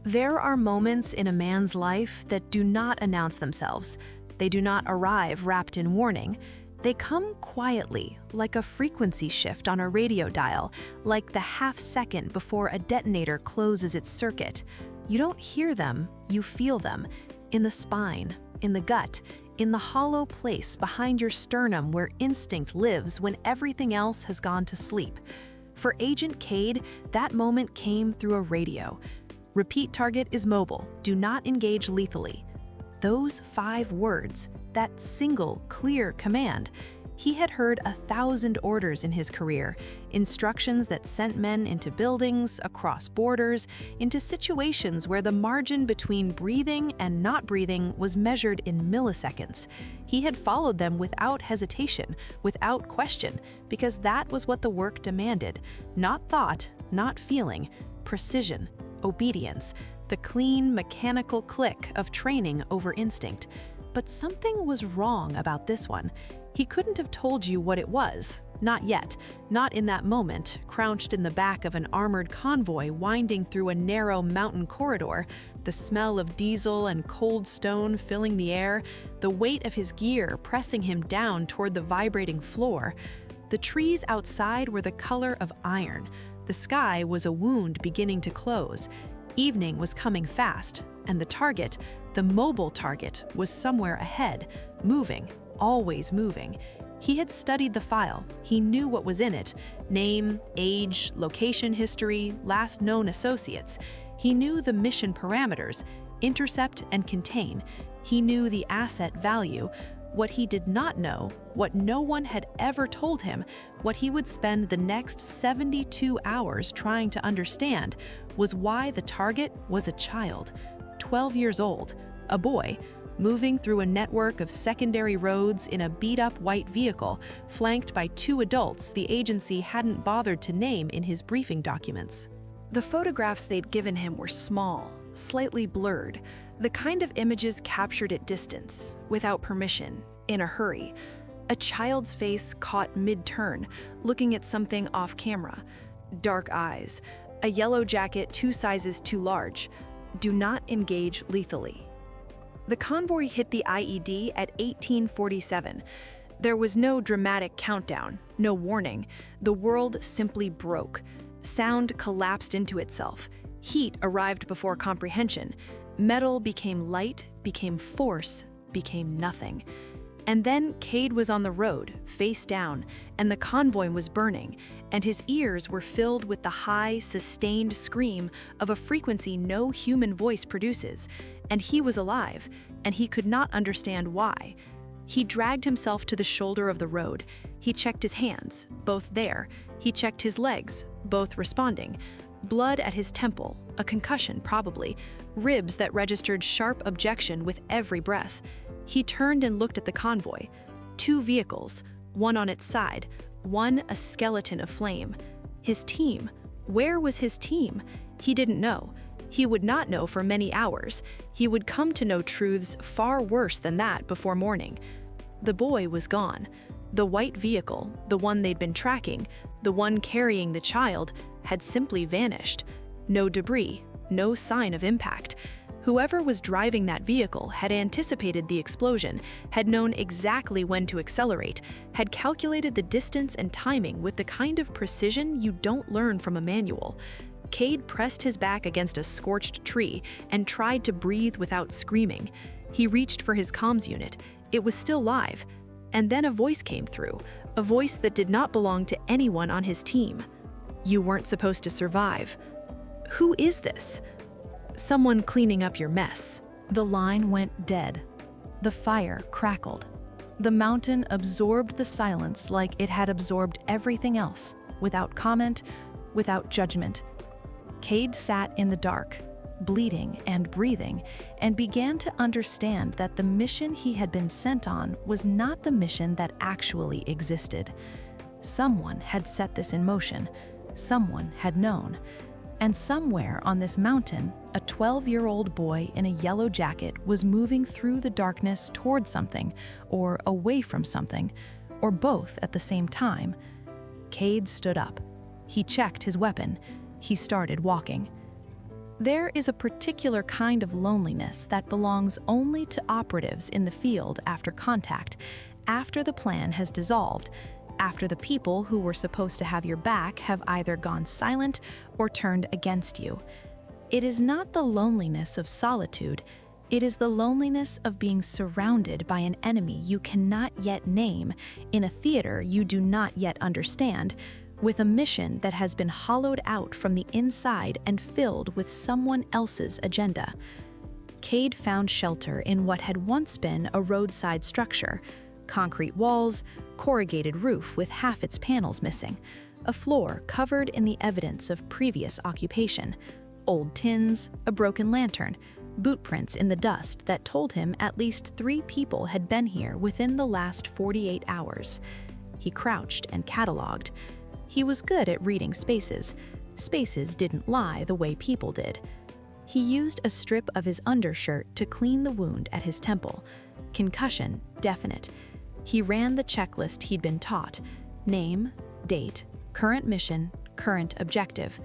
There are moments in a man's life that do not announce themselves. They do not arrive wrapped in warning. They come quietly, like a frequency shift on a radio dial, like the half-second before a detonator closes its circuit. You don't hear them, you feel them. In the spine, in the gut, in the hollow place behind your sternum where instinct lives when everything else has gone to sleep. For Agent Kade, that moment came through a radio. Repeat target is mobile, do not engage lethally. Those 5 words, that single, clear command. He had heard 1,000 orders in his career, instructions that sent men into buildings, across borders, into situations where the margin between breathing and not breathing was measured in milliseconds. He had followed them without hesitation, without question, because that was what the work demanded. Not thought, not feeling, precision, obedience, the clean, mechanical click of training over instinct. But something was wrong about this one. He couldn't have told you what it was. Not yet. Not in that moment, crouched in the back of an armored convoy winding through a narrow mountain corridor, the smell of diesel and cold stone filling the air, the weight of his gear pressing him down toward the vibrating floor. The trees outside were the color of iron. The sky was a wound beginning to close. Evening was coming fast, and the target, the mobile target, was somewhere ahead, moving, always moving. He had studied the file. He knew what was in it: name, age, location history, last known associates. He knew the mission parameters: intercept and contain. He knew the asset value. What he did not know, what no one had ever told him, what he would spend the next 72 hours trying to understand, was why the target was a child, 12 years old, a boy, moving through a network of secondary roads in a beat-up white vehicle, flanked by 2 adults the agency hadn't bothered to name in his briefing documents. The photographs they'd given him were small, slightly blurred, the kind of images captured at distance, without permission, in a hurry. A child's face caught mid-turn, looking at something off camera. Dark eyes, a yellow jacket 2 sizes too large. Do not engage lethally. The convoy hit the IED at 1847. There was no dramatic countdown, no warning. The world simply broke. Sound collapsed into itself. Heat arrived before comprehension. Metal became light, became force, became nothing. And then Kade was on the road, face down, and the convoy was burning, and his ears were filled with the high, sustained scream of a frequency no human voice produces, and he was alive, and he could not understand why. He dragged himself to the shoulder of the road. He checked his hands, both there. He checked his legs, both responding. Blood at his temple, a concussion probably, ribs that registered sharp objection with every breath. He turned and looked at the convoy. 2 vehicles, one on its side, one a skeleton of flame. His team. Where was his team? He didn't know. He would not know for many hours. He would come to know truths far worse than that before morning. The boy was gone. The white vehicle, the one they'd been tracking, the one carrying the child, had simply vanished. No debris, no sign of impact. Whoever was driving that vehicle had anticipated the explosion, had known exactly when to accelerate, had calculated the distance and timing with the kind of precision you don't learn from a manual. Kade pressed his back against a scorched tree and tried to breathe without screaming. He reached for his comms unit. It was still live. And then a voice came through, a voice that did not belong to anyone on his team. "You weren't supposed to survive." Who is this? "Someone cleaning up your mess." The line went dead. The fire crackled. The mountain absorbed the silence like it had absorbed everything else, without comment, without judgment. Kade sat in the dark, bleeding and breathing, and began to understand that the mission he had been sent on was not the mission that actually existed. Someone had set this in motion. Someone had known. And somewhere on this mountain, a 12-year-old boy in a yellow jacket was moving through the darkness toward something, or away from something, or both at the same time. Kade stood up. He checked his weapon. He started walking. There is a particular kind of loneliness that belongs only to operatives in the field after contact, after the plan has dissolved, after the people who were supposed to have your back have either gone silent or turned against you. It is not the loneliness of solitude, it is the loneliness of being surrounded by an enemy you cannot yet name, in a theater you do not yet understand, with a mission that has been hollowed out from the inside and filled with someone else's agenda. Kade found shelter in what had once been a roadside structure: concrete walls, corrugated roof with half its panels missing, a floor covered in the evidence of previous occupation, old tins, a broken lantern, boot prints in the dust that told him at least 3 people had been here within the last 48 hours. He crouched and cataloged. He was good at reading spaces. Spaces didn't lie the way people did. He used a strip of his undershirt to clean the wound at his temple. Concussion, definite. He ran the checklist he'd been taught: name, date, current mission, current objective.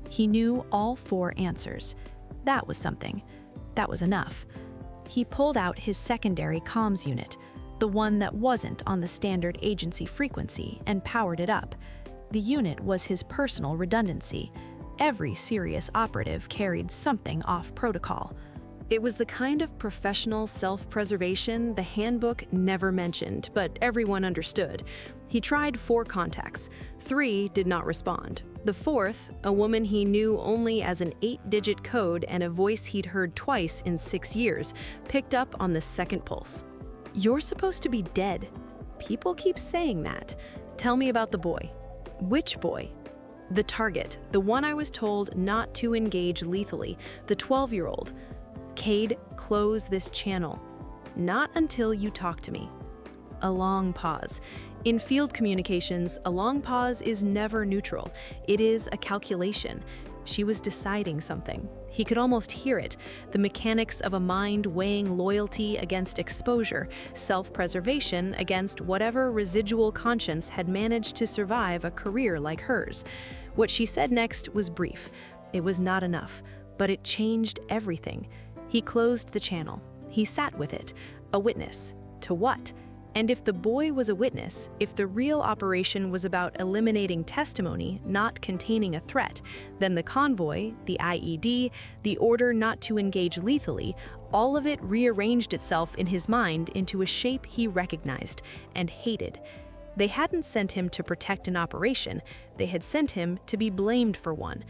He knew all 4 answers. That was something. That was enough. He pulled out his secondary comms unit, the one that wasn't on the standard agency frequency, and powered it up. The unit was his personal redundancy. Every serious operative carried something off protocol. It was the kind of professional self-preservation the handbook never mentioned, but everyone understood. He tried 4 contacts. 3 did not respond. The 4th, a woman he knew only as an 8-digit code and a voice he'd heard twice in 6 years, picked up on the second pulse. "You're supposed to be dead. People keep saying that. Tell me about the boy." "Which boy?" "The target, the one I was told not to engage lethally, the 12-year-old. "Kade, close this channel. Not until you talk to me." A long pause. In field communications, a long pause is never neutral. It is a calculation. She was deciding something. He could almost hear it, the mechanics of a mind weighing loyalty against exposure, self-preservation against whatever residual conscience had managed to survive a career like hers. What she said next was brief. It was not enough, but it changed everything. He closed the channel. He sat with it. A witness. To what? And if the boy was a witness, if the real operation was about eliminating testimony, not containing a threat, then the convoy, the IED, the order not to engage lethally, all of it rearranged itself in his mind into a shape he recognized and hated. They hadn't sent him to protect an operation, they had sent him to be blamed for one.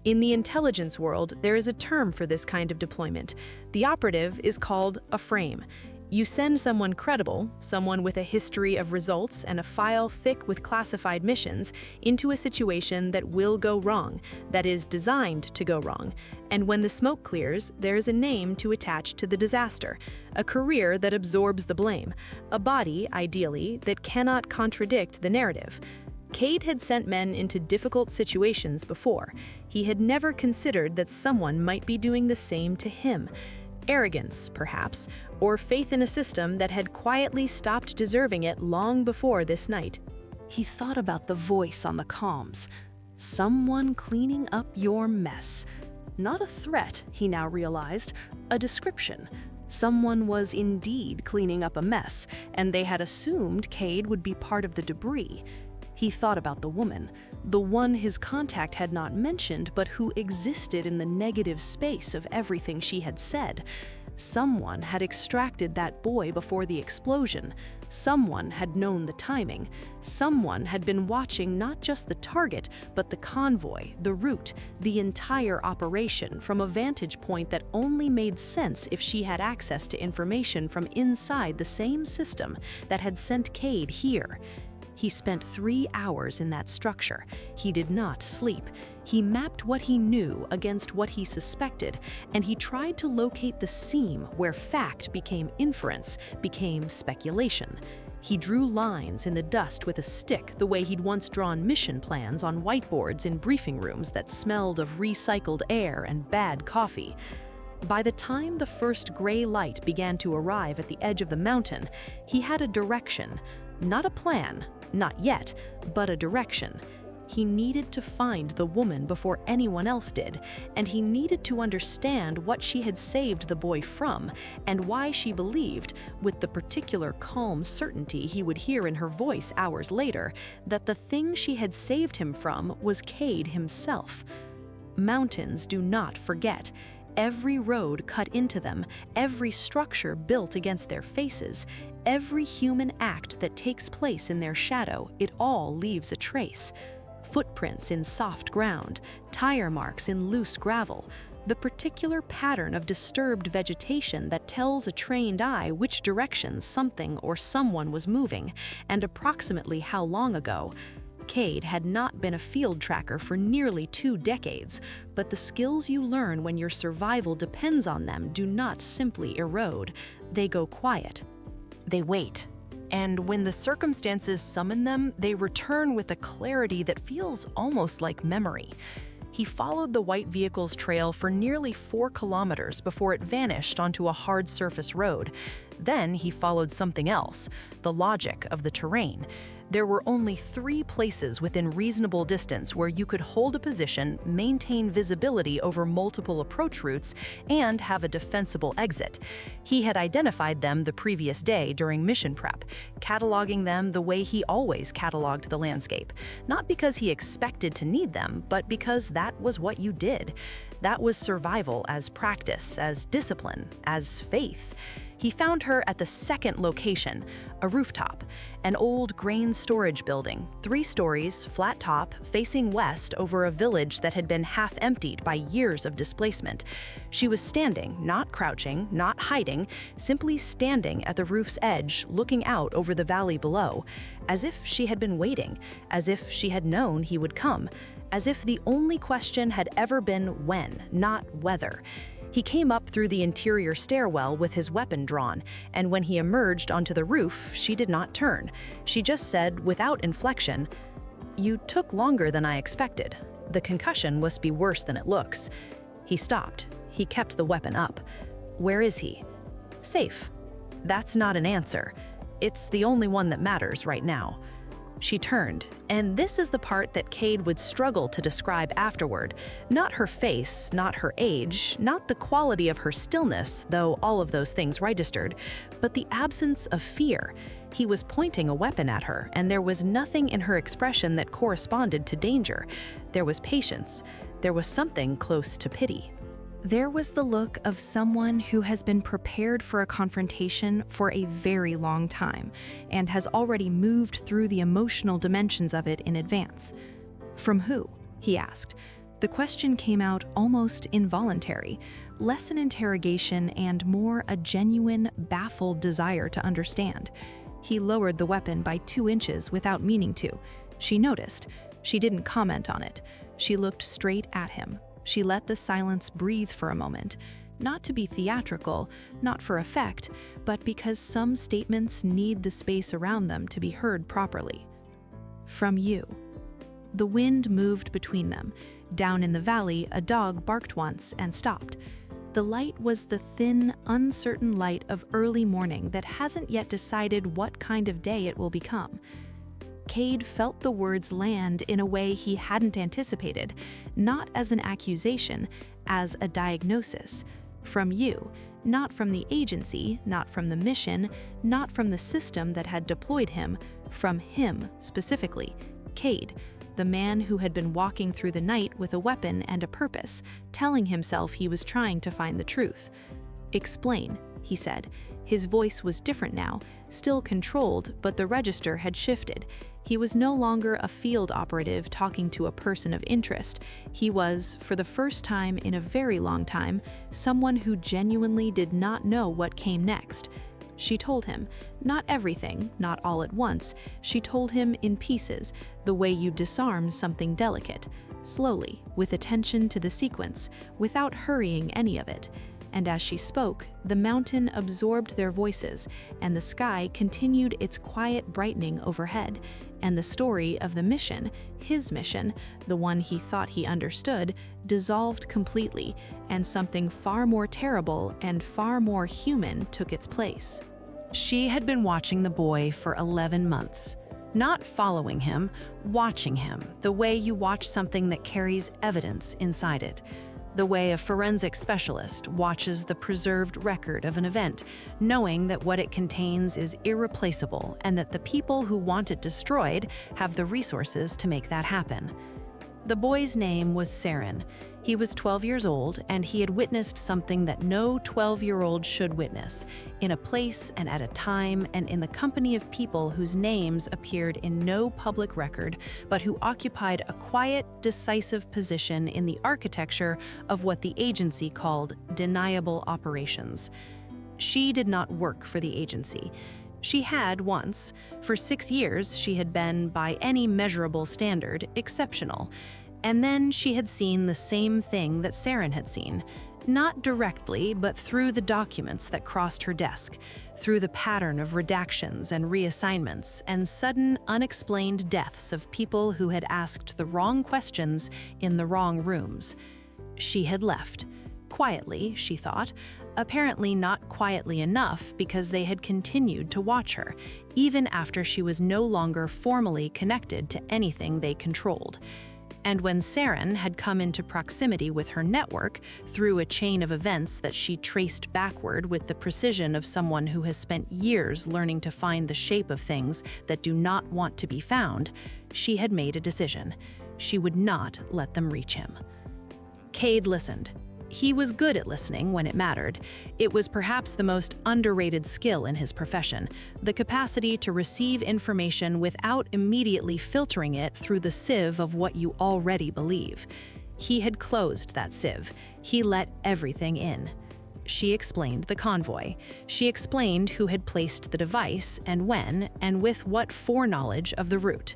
In the intelligence world, there is a term for this kind of deployment. The operative is called a frame. You send someone credible, someone with a history of results and a file thick with classified missions, into a situation that will go wrong, that is designed to go wrong. And when the smoke clears, there is a name to attach to the disaster, a career that absorbs the blame, a body, ideally, that cannot contradict the narrative. Kade had sent men into difficult situations before. He had never considered that someone might be doing the same to him. Arrogance, perhaps, or faith in a system that had quietly stopped deserving it long before this night. He thought about the voice on the comms. Someone cleaning up your mess. Not a threat, he now realized, a description. Someone was indeed cleaning up a mess, and they had assumed Kade would be part of the debris. He thought about the woman, the one his contact had not mentioned, but who existed in the negative space of everything she had said. Someone had extracted that boy before the explosion. Someone had known the timing. Someone had been watching not just the target, but the convoy, the route, the entire operation from a vantage point that only made sense if she had access to information from inside the same system that had sent Kade here. He spent 3 hours in that structure. He did not sleep. He mapped what he knew against what he suspected, and he tried to locate the seam where fact became inference, became speculation. He drew lines in the dust with a stick the way he'd once drawn mission plans on whiteboards in briefing rooms that smelled of recycled air and bad coffee. By the time the first gray light began to arrive at the edge of the mountain, he had a direction. Not a plan, not yet, but a direction. He needed to find the woman before anyone else did, and he needed to understand what she had saved the boy from, and why she believed, with the particular calm certainty he would hear in her voice hours later, that the thing she had saved him from was Kade himself. Mountains do not forget. Every road cut into them, every structure built against their faces, every human act that takes place in their shadow, it all leaves a trace. Footprints in soft ground, tire marks in loose gravel, the particular pattern of disturbed vegetation that tells a trained eye which direction something or someone was moving, and approximately how long ago. Kade had not been a field tracker for nearly 2 decades, but the skills you learn when your survival depends on them do not simply erode, they go quiet. They wait. And when the circumstances summon them, they return with a clarity that feels almost like memory. He followed the white vehicle's trail for nearly 4 kilometers before it vanished onto a hard surface road. Then he followed something else, the logic of the terrain. There were only 3 places within reasonable distance where you could hold a position, maintain visibility over multiple approach routes, and have a defensible exit. He had identified them the previous day during mission prep, cataloging them the way he always cataloged the landscape, not because he expected to need them, but because that was what you did. That was survival as practice, as discipline, as faith. He found her at the second location, a rooftop, an old grain storage building, 3 stories, flat top, facing west over a village that had been half emptied by years of displacement. She was standing, not crouching, not hiding, simply standing at the roof's edge, looking out over the valley below, as if she had been waiting, as if she had known he would come, as if the only question had ever been when, not whether. He came up through the interior stairwell with his weapon drawn, and when he emerged onto the roof, she did not turn. She just said, without inflection, "You took longer than I expected. The concussion must be worse than it looks." He stopped. He kept the weapon up. "Where is he?" "Safe." "That's not an answer. It's the only one that matters right now." She turned, and this is the part that Kade would struggle to describe afterward. Not her face, not her age, not the quality of her stillness, though all of those things registered, but the absence of fear. He was pointing a weapon at her, and there was nothing in her expression that corresponded to danger. There was patience. There was something close to pity. There was the look of someone who has been prepared for a confrontation for a very long time and has already moved through the emotional dimensions of it in advance. "From who?" he asked. The question came out almost involuntary, less an interrogation and more a genuine, baffled desire to understand. He lowered the weapon by 2 inches without meaning to. She noticed. She didn't comment on it. She looked straight at him. She let the silence breathe for a moment, not to be theatrical, not for effect, but because some statements need the space around them to be heard properly. "From you." The wind moved between them. Down in the valley, a dog barked once and stopped. The light was the thin, uncertain light of early morning that hasn't yet decided what kind of day it will become. Kade felt the words land in a way he hadn't anticipated, not as an accusation, as a diagnosis. From you, not from the agency, not from the mission, not from the system that had deployed him, from him specifically, Kade, the man who had been walking through the night with a weapon and a purpose, telling himself he was trying to find the truth. "Explain," he said. His voice was different now, still controlled, but the register had shifted. He was no longer a field operative talking to a person of interest. He was, for the first time in a very long time, someone who genuinely did not know what came next. She told him, not everything, not all at once. She told him in pieces, the way you disarm something delicate, slowly, with attention to the sequence, without hurrying any of it. And as she spoke, the mountain absorbed their voices, and the sky continued its quiet brightening overhead, and the story of the mission, his mission, the one he thought he understood, dissolved completely, and something far more terrible and far more human took its place. She had been watching the boy for 11 months. Not following him, watching him, the way you watch something that carries evidence inside it. The way a forensic specialist watches the preserved record of an event, knowing that what it contains is irreplaceable and that the people who want it destroyed have the resources to make that happen. The boy's name was Saren. He was 12 years old, and he had witnessed something that no 12-year-old should witness, in a place and at a time and in the company of people whose names appeared in no public record, but who occupied a quiet, decisive position in the architecture of what the agency called deniable operations. She did not work for the agency. She had once. For 6 years, she had been, by any measurable standard, exceptional. And then she had seen the same thing that Saren had seen. Not directly, but through the documents that crossed her desk, through the pattern of redactions and reassignments, and sudden, unexplained deaths of people who had asked the wrong questions in the wrong rooms. She had left. Quietly, she thought, apparently not quietly enough because they had continued to watch her, even after she was no longer formally connected to anything they controlled. And when Saren had come into proximity with her network through a chain of events that she traced backward with the precision of someone who has spent years learning to find the shape of things that do not want to be found, she had made a decision. She would not let them reach him. Kade listened. He was good at listening when it mattered. It was perhaps the most underrated skill in his profession, the capacity to receive information without immediately filtering it through the sieve of what you already believe. He had closed that sieve. He let everything in. She explained the convoy. She explained who had placed the device and when, and with what foreknowledge of the route.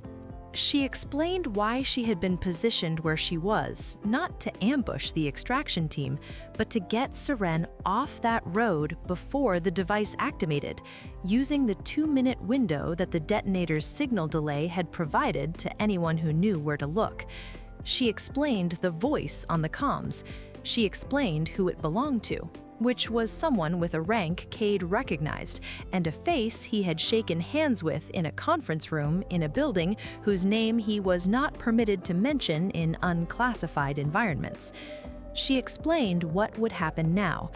She explained why she had been positioned where she was, not to ambush the extraction team, but to get Saren off that road before the device activated, using the 2-minute window that the detonator's signal delay had provided to anyone who knew where to look. She explained the voice on the comms. She explained who it belonged to, which was someone with a rank Kade recognized, and a face he had shaken hands with in a conference room in a building whose name he was not permitted to mention in unclassified environments. She explained what would happen now.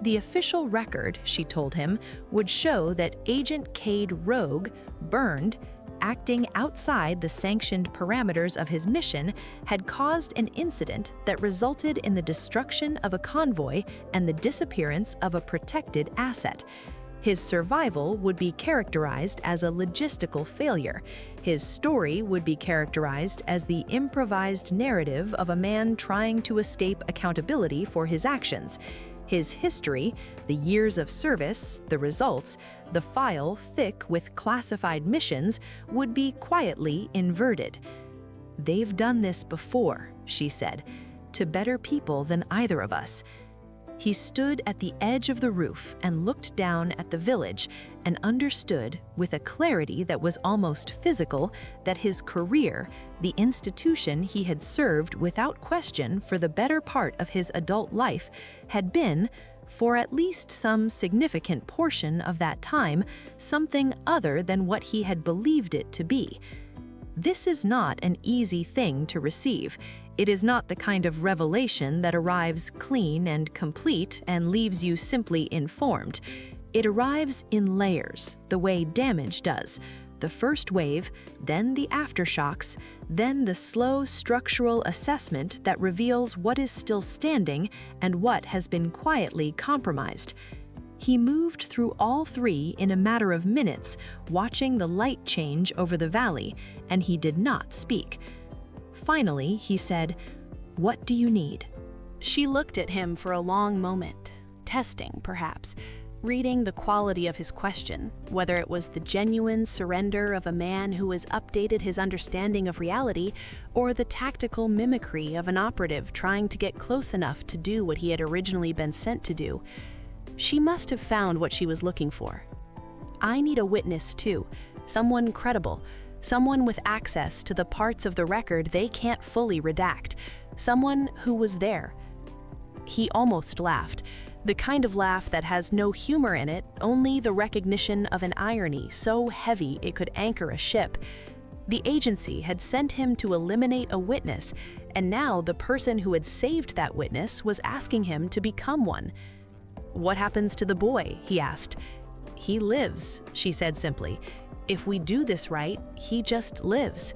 The official record, she told him, would show that Agent Kade Rogue, burned, acting outside the sanctioned parameters of his mission, had caused an incident that resulted in the destruction of a convoy and the disappearance of a protected asset. His survival would be characterized as a logistical failure. His story would be characterized as the improvised narrative of a man trying to escape accountability for his actions. His history, the years of service, the results, the file thick with classified missions, would be quietly inverted. "They've done this before," she said, "to better people than either of us." He stood at the edge of the roof and looked down at the village and understood, with a clarity that was almost physical, that his career, the institution he had served without question for the better part of his adult life, had been, for at least some significant portion of that time, something other than what he had believed it to be. This is not an easy thing to receive. It is not the kind of revelation that arrives clean and complete and leaves you simply informed. It arrives in layers, the way damage does. The first wave, then the aftershocks, then the slow structural assessment that reveals what is still standing and what has been quietly compromised. He moved through all three in a matter of minutes, watching the light change over the valley, and he did not speak. Finally, he said, "What do you need?" She looked at him for a long moment, testing, perhaps, reading the quality of his question, whether it was the genuine surrender of a man who has updated his understanding of reality, or the tactical mimicry of an operative trying to get close enough to do what he had originally been sent to do. She must have found what she was looking for. "I need a witness, too, someone credible, someone with access to the parts of the record they can't fully redact, someone who was there." He almost laughed. The kind of laugh that has no humor in it, only the recognition of an irony so heavy it could anchor a ship. The agency had sent him to eliminate a witness, and now the person who had saved that witness was asking him to become one. "What happens to the boy?" he asked. "He lives," she said simply. "If we do this right, he just lives."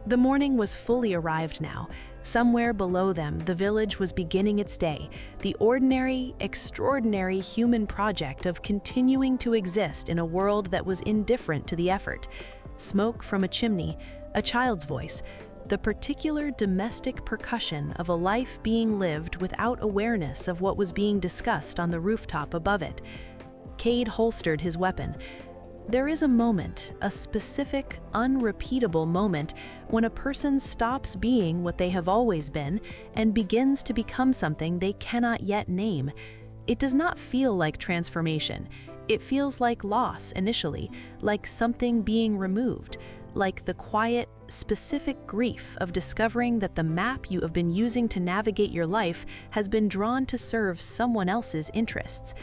The morning was fully arrived now. Somewhere below them, the village was beginning its day, the ordinary, extraordinary human project of continuing to exist in a world that was indifferent to the effort. Smoke from a chimney, a child's voice, the particular domestic percussion of a life being lived without awareness of what was being discussed on the rooftop above it. Kade holstered his weapon. There is a moment, a specific, unrepeatable moment, when a person stops being what they have always been and begins to become something they cannot yet name. It does not feel like transformation. It feels like loss initially, like something being removed, like the quiet, specific grief of discovering that the map you have been using to navigate your life has been drawn to serve someone else's interests.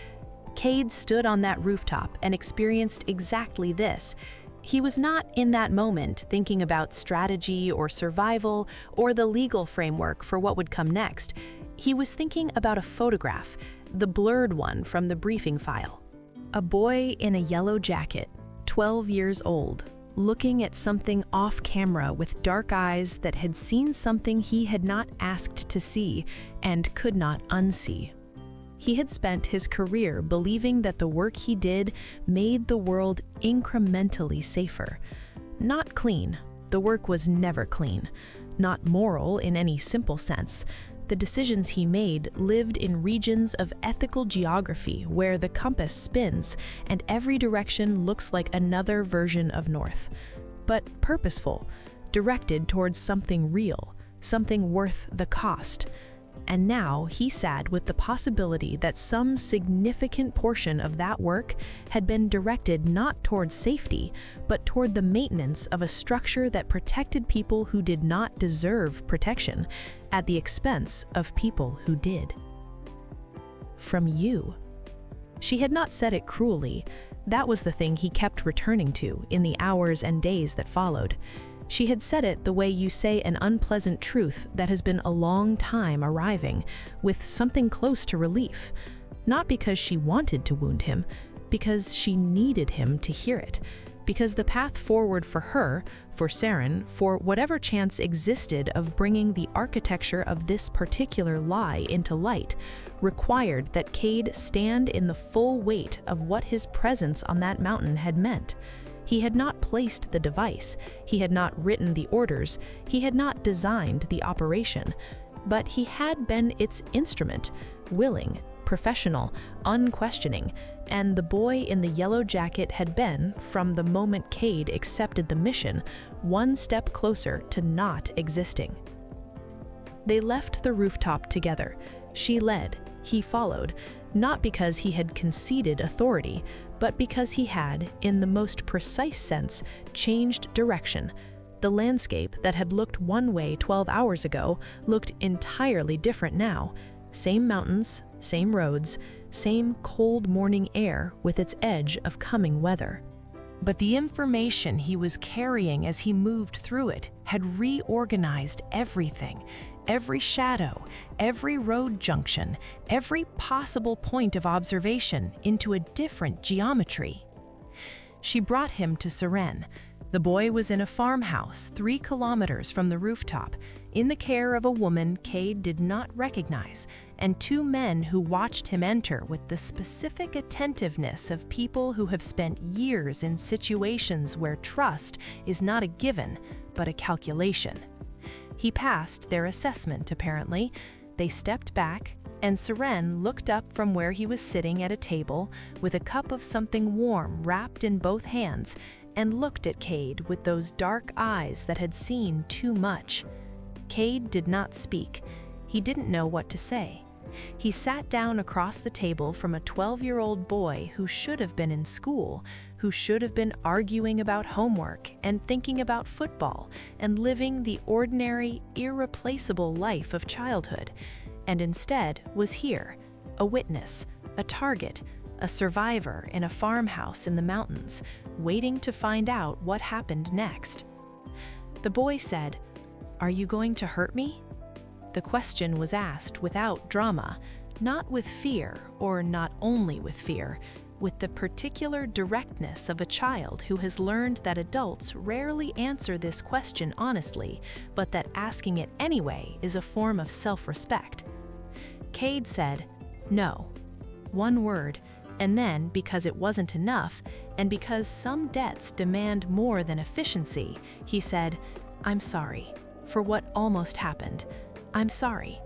Kade stood on that rooftop and experienced exactly this. He was not in that moment thinking about strategy or survival or the legal framework for what would come next. He was thinking about a photograph, the blurred one from the briefing file. A boy in a yellow jacket, 12 years old, looking at something off camera with dark eyes that had seen something he had not asked to see and could not unsee. He had spent his career believing that the work he did made the world incrementally safer. Not clean. The work was never clean. Not moral in any simple sense. The decisions he made lived in regions of ethical geography where the compass spins and every direction looks like another version of north. But purposeful, directed towards something real, something worth the cost. And now he sat with the possibility that some significant portion of that work had been directed not toward safety, but toward the maintenance of a structure that protected people who did not deserve protection, at the expense of people who did. From you. She had not said it cruelly. That was the thing he kept returning to in the hours and days that followed. She had said it the way you say an unpleasant truth that has been a long time arriving, with something close to relief. Not because she wanted to wound him, because she needed him to hear it. Because the path forward for her, for Saren, for whatever chance existed of bringing the architecture of this particular lie into light, required that Kade stand in the full weight of what his presence on that mountain had meant. He had not placed the device, he had not written the orders, he had not designed the operation, but he had been its instrument, willing, professional, unquestioning, and the boy in the yellow jacket had been, from the moment Kade accepted the mission, one step closer to not existing. They left the rooftop together. She led, he followed, not because he had conceded authority, but because he had, in the most precise sense, changed direction. The landscape that had looked one way 12 hours ago looked entirely different now. Same mountains, same roads, same cold morning air with its edge of coming weather. But the information he was carrying as he moved through it had reorganized everything. Every shadow, every road junction, every possible point of observation into a different geometry. She brought him to Saren. The boy was in a farmhouse 3 kilometers from the rooftop, in the care of a woman Kade did not recognize, and 2 men who watched him enter with the specific attentiveness of people who have spent years in situations where trust is not a given, but a calculation. He passed their assessment, apparently. They stepped back, and Saren looked up from where he was sitting at a table with a cup of something warm wrapped in both hands and looked at Kade with those dark eyes that had seen too much. Kade did not speak. He didn't know what to say. He sat down across the table from a 12-year-old boy who should have been in school, who should have been arguing about homework and thinking about football and living the ordinary, irreplaceable life of childhood, and instead was here, a witness, a target, a survivor in a farmhouse in the mountains, waiting to find out what happened next. The boy said, "Are you going to hurt me?" The question was asked without drama, not with fear, or not only with fear, with the particular directness of a child who has learned that adults rarely answer this question honestly, but that asking it anyway is a form of self-respect. Kade said, "No." One word, and then, because it wasn't enough, and because some debts demand more than efficiency, he said, "I'm sorry for what almost happened. I'm sorry."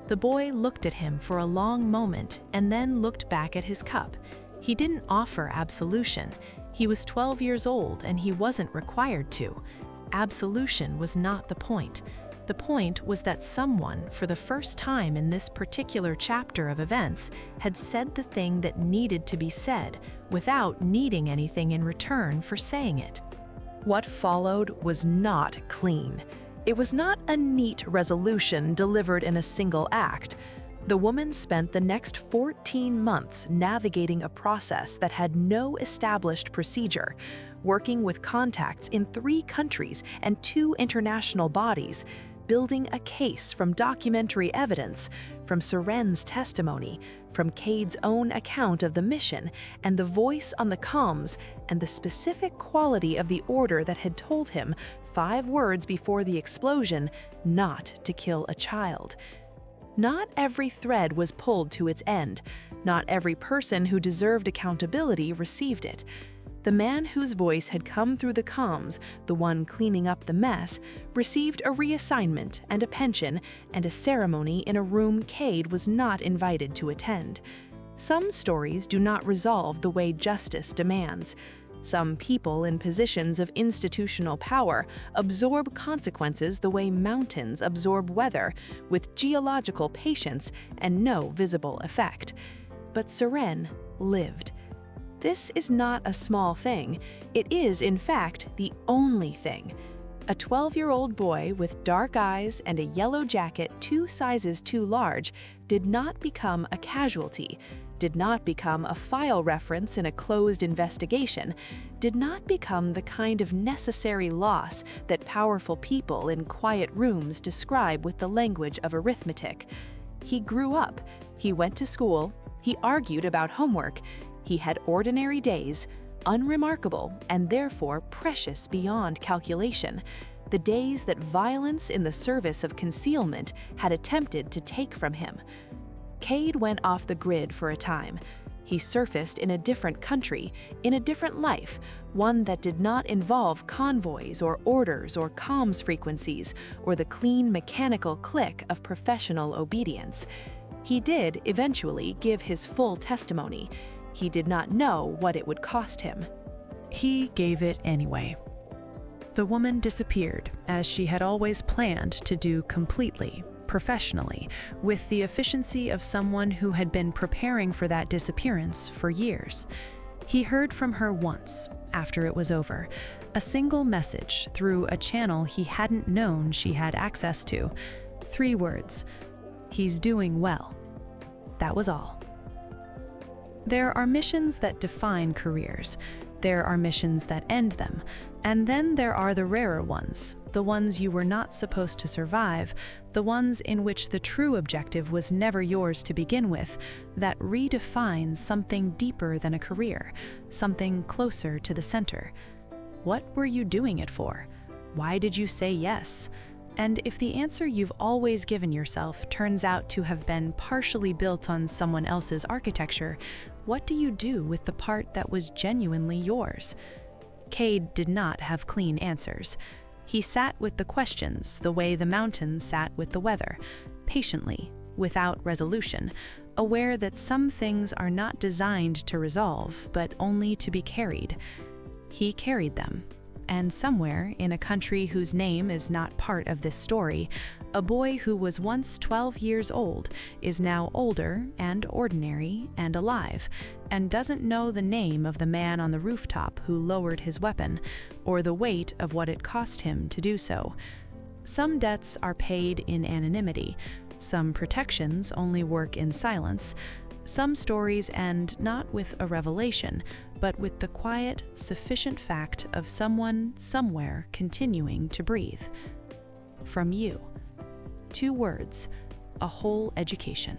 The boy looked at him for a long moment and then looked back at his cup. He didn't offer absolution. He was 12 years old and he wasn't required to. Absolution was not the point. The point was that someone, for the first time in this particular chapter of events, had said the thing that needed to be said without needing anything in return for saying it. What followed was not clean. It was not a neat resolution delivered in a single act. The woman spent the next 14 months navigating a process that had no established procedure, working with contacts in 3 countries and 2 international bodies, building a case from documentary evidence, from Seren's testimony, from Kade's own account of the mission, and the voice on the comms, and the specific quality of the order that had told him 5 words before the explosion not to kill a child. Not every thread was pulled to its end. Not every person who deserved accountability received it. The man whose voice had come through the comms, the one cleaning up the mess, received a reassignment and a pension and a ceremony in a room Kade was not invited to attend. Some stories do not resolve the way justice demands. Some people in positions of institutional power absorb consequences the way mountains absorb weather, with geological patience and no visible effect. But Seren lived. This is not a small thing. It is, in fact, the only thing. A 12-year-old boy with dark eyes and a yellow jacket 2 sizes too large did not become a casualty, did not become a file reference in a closed investigation, did not become the kind of necessary loss that powerful people in quiet rooms describe with the language of arithmetic. He grew up, he went to school, he argued about homework, he had ordinary days, unremarkable and therefore precious beyond calculation, the days that violence in the service of concealment had attempted to take from him. Kade went off the grid for a time. He surfaced in a different country, in a different life, one that did not involve convoys or orders or comms frequencies or the clean mechanical click of professional obedience. He did eventually give his full testimony. He did not know what it would cost him. He gave it anyway. The woman disappeared, as she had always planned to do completely, professionally, with the efficiency of someone who had been preparing for that disappearance for years. He heard from her once, after it was over, a single message through a channel he hadn't known she had access to. 3 words: "He's doing well." That was all. There are missions that define careers. There are missions that end them. And then there are the rarer ones, the ones you were not supposed to survive, the ones in which the true objective was never yours to begin with, that redefine something deeper than a career, something closer to the center. What were you doing it for? Why did you say yes? And if the answer you've always given yourself turns out to have been partially built on someone else's architecture, what do you do with the part that was genuinely yours? Kade did not have clean answers. He sat with the questions the way the mountain sat with the weather, patiently, without resolution, aware that some things are not designed to resolve, but only to be carried. He carried them. And somewhere, in a country whose name is not part of this story, a boy who was once 12 years old is now older and ordinary and alive, and doesn't know the name of the man on the rooftop who lowered his weapon, or the weight of what it cost him to do so. Some debts are paid in anonymity. Some protections only work in silence. Some stories end not with a revelation, but with the quiet, sufficient fact of someone, somewhere, continuing to breathe. From you. 2 words, a whole education.